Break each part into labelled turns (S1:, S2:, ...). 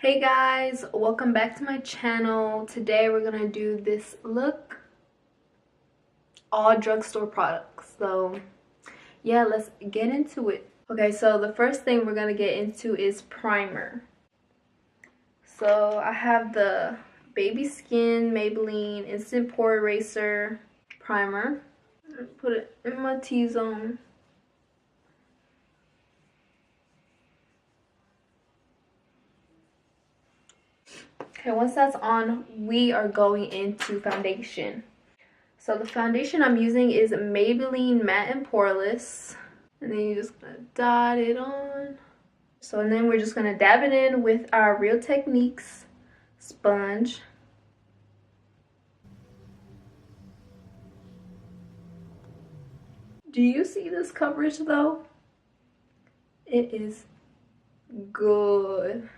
S1: Hey guys, welcome back to my channel. Today we're gonna do this look, all drugstore products. So yeah, let's get into it. Okay, so the first thing we're gonna get into is primer. So I have the Baby Skin Maybelline Instant Pore Eraser primer. Put it in my T-zone. Okay, once that's on, we are going into foundation. So the foundation I'm using is Maybelline Matte and Poreless. And then you're just gonna dot it on. So and then we're just gonna dab it in with our Real Techniques sponge. Do you see this coverage though? It is good.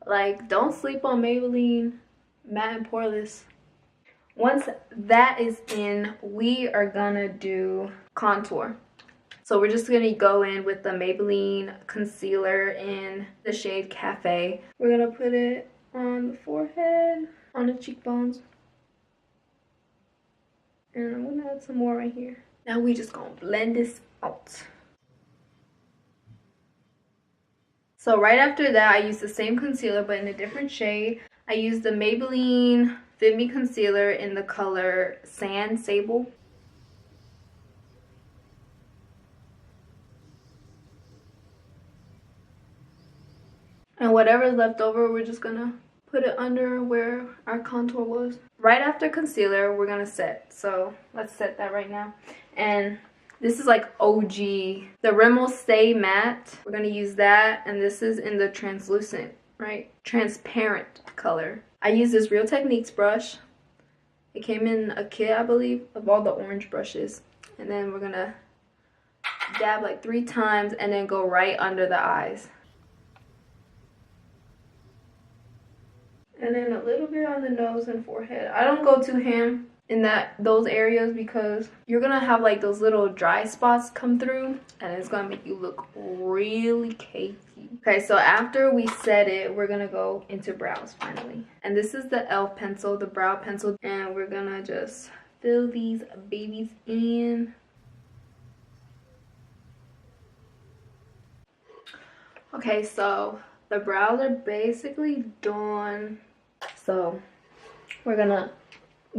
S1: Like, don't sleep on Maybelline Matte and Poreless. Once that is in, we are gonna do contour. So we're just gonna go in with the Maybelline concealer in the shade Cafe. We're gonna put it on the forehead, on the cheekbones. And I'm gonna add some more right here. Now we just gonna blend this out. So right after that, I used the same concealer but in a different shade. I used the Maybelline Fit Me Concealer in the color Sand Sable. And whatever's left over, we're just gonna put it under where our contour was. Right after concealer, we're gonna set. So let's set that right now. And this is like OG, the Rimmel Stay Matte. We're gonna use that, and this is in the translucent, right? Transparent color. I use this Real Techniques brush. It came in a kit, I believe, of all the orange brushes. And then we're gonna dab like 3 times and then go right under the eyes. And then a little bit on the nose and forehead. I don't go too ham in those areas because you're gonna have like those little dry spots come through and it's gonna make you look really cakey. Okay, so after we set it, we're gonna go into brows finally. And this is the e.l.f. pencil, the brow pencil, and we're gonna just fill these babies in. Okay, so the brows are basically done. So we're gonna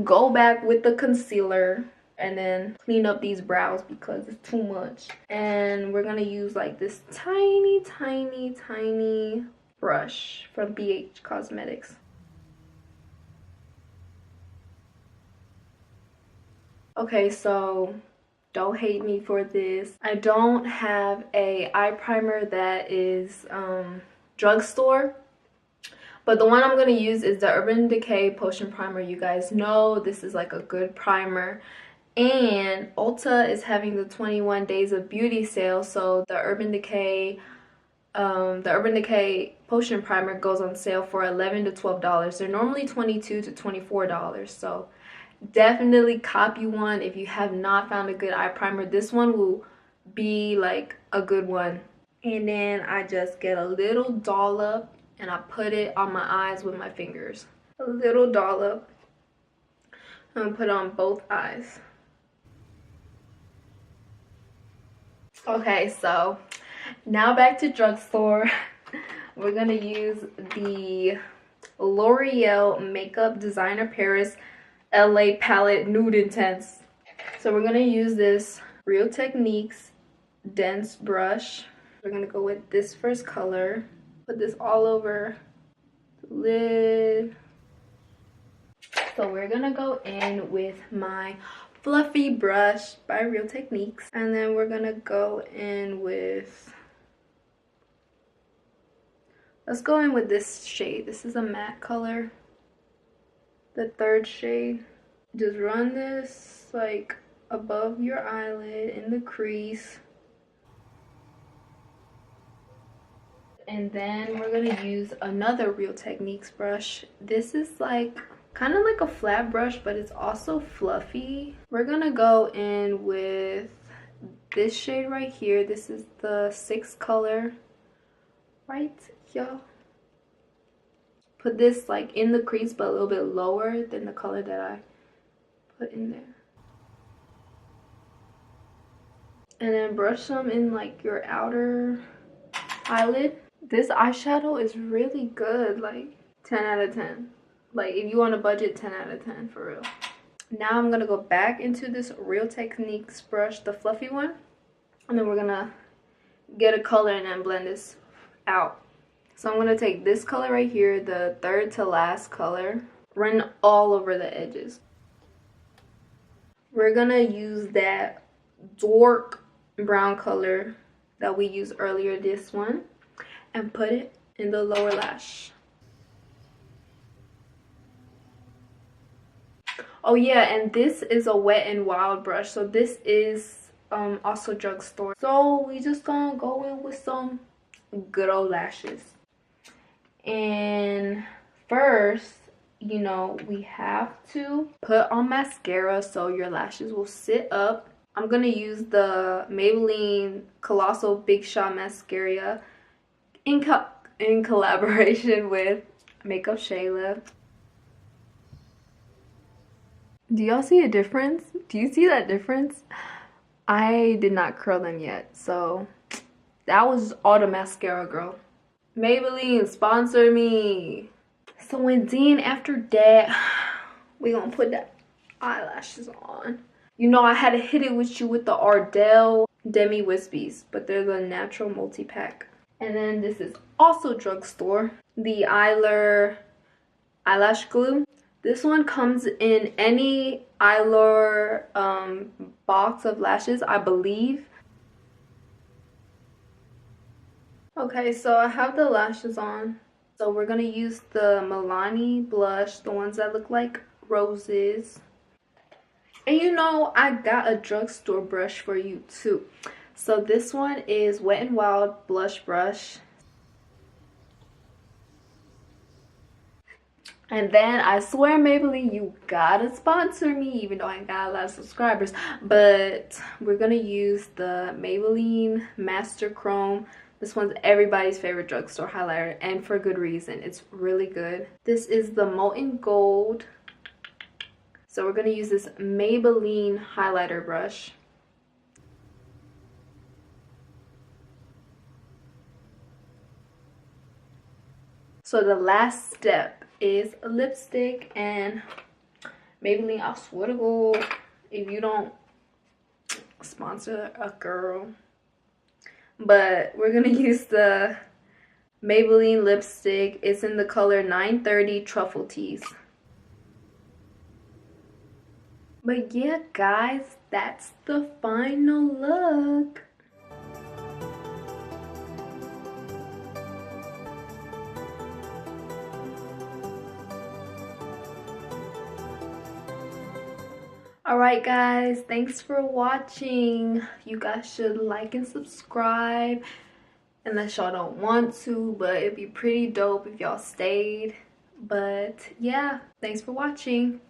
S1: go back with the concealer and then clean up these brows because it's too much. And we're gonna use like this tiny brush from BH Cosmetics. Okay, so don't hate me for this. I don't have a eye primer that is drugstore. But the one I'm going to use is the Urban Decay Potion Primer. You guys know this is like a good primer. And Ulta is having the 21 Days of Beauty sale. So the Urban Decay Potion Primer goes on sale for $11 to $12. They're normally $22 to $24. So definitely copy one if you have not found a good eye primer. This one will be like a good one. And then I just get a little dollop and I put it on my eyes with my fingers. A little dollop. I'm gonna put it on both eyes. Okay, so now back to drugstore. We're gonna use the L'Oreal Makeup Designer Paris LA Palette Nude Intense. So we're gonna use this Real Techniques dense brush. We're gonna go with this first color. Put this all over the lid. So we're gonna go in with my fluffy brush by Real Techniques. And then we're gonna go in with, let's go in with this shade. This is a matte color, the 3rd shade. Just run this like above your eyelid in the crease. And then we're gonna use another Real Techniques brush. This is like kind of like a flat brush, but it's also fluffy. We're gonna go in with this shade right here. This is the 6th color right here. put this like in the crease but a little bit lower than the color that I put in there. And then brush some in like your outer eyelid. This eyeshadow is really good, like 10 out of 10. Like if you want a budget, 10 out of 10 for real. Now I'm gonna go back into this Real Techniques brush, the fluffy one, and then we're gonna get a color and then blend this out. So I'm gonna take this color right here, the third to last color, run all over the edges. We're gonna use that dark brown color that we used earlier, this one, and put it in the lower lash. Oh yeah, and this is a Wet n Wild brush, so this is also drugstore. So we just gonna go in with some good old lashes. And first, you know, we have to put on mascara so your lashes will sit up. I'm gonna use the Maybelline Colossal Big Shot Mascara in collaboration with Makeup Shayla. Do y'all see a difference? Do you see that difference? I did not curl them yet, so that was all the mascara, girl. Maybelline, sponsor me. So and then after that, we gonna put the eyelashes on. You know, I had to hit it with you with the Ardell Demi Wispies, but they're the natural multi-pack. And then this is also drugstore, the eyelash glue. This one comes in any Eyelure box of lashes, I believe. Okay, so I have the lashes on. So we're gonna use the Milani blush, the ones that look like roses. And you know, I got a drugstore brush for you too. So this one is Wet n Wild blush brush. And then I swear, Maybelline, you gotta sponsor me, even though I ain't got a lot of subscribers. But we're gonna use the Maybelline Master Chrome. This one's everybody's favorite drugstore highlighter, and for good reason. It's really good. This is the Molten Gold. So we're gonna use this Maybelline highlighter brush. So the last step is a lipstick, and Maybelline, I swear to God, if you don't sponsor a girl. But we're gonna use the Maybelline lipstick. It's in the color 930 Truffle Tease. But yeah, guys, that's the final look. Alright guys, thanks for watching. You guys should like and subscribe unless y'all don't want to, but it'd be pretty dope if y'all stayed. But yeah, thanks for watching.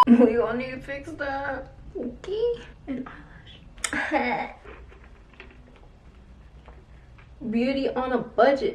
S1: We gonna need to fix that. Okay. And eyelash. Beauty on a budget.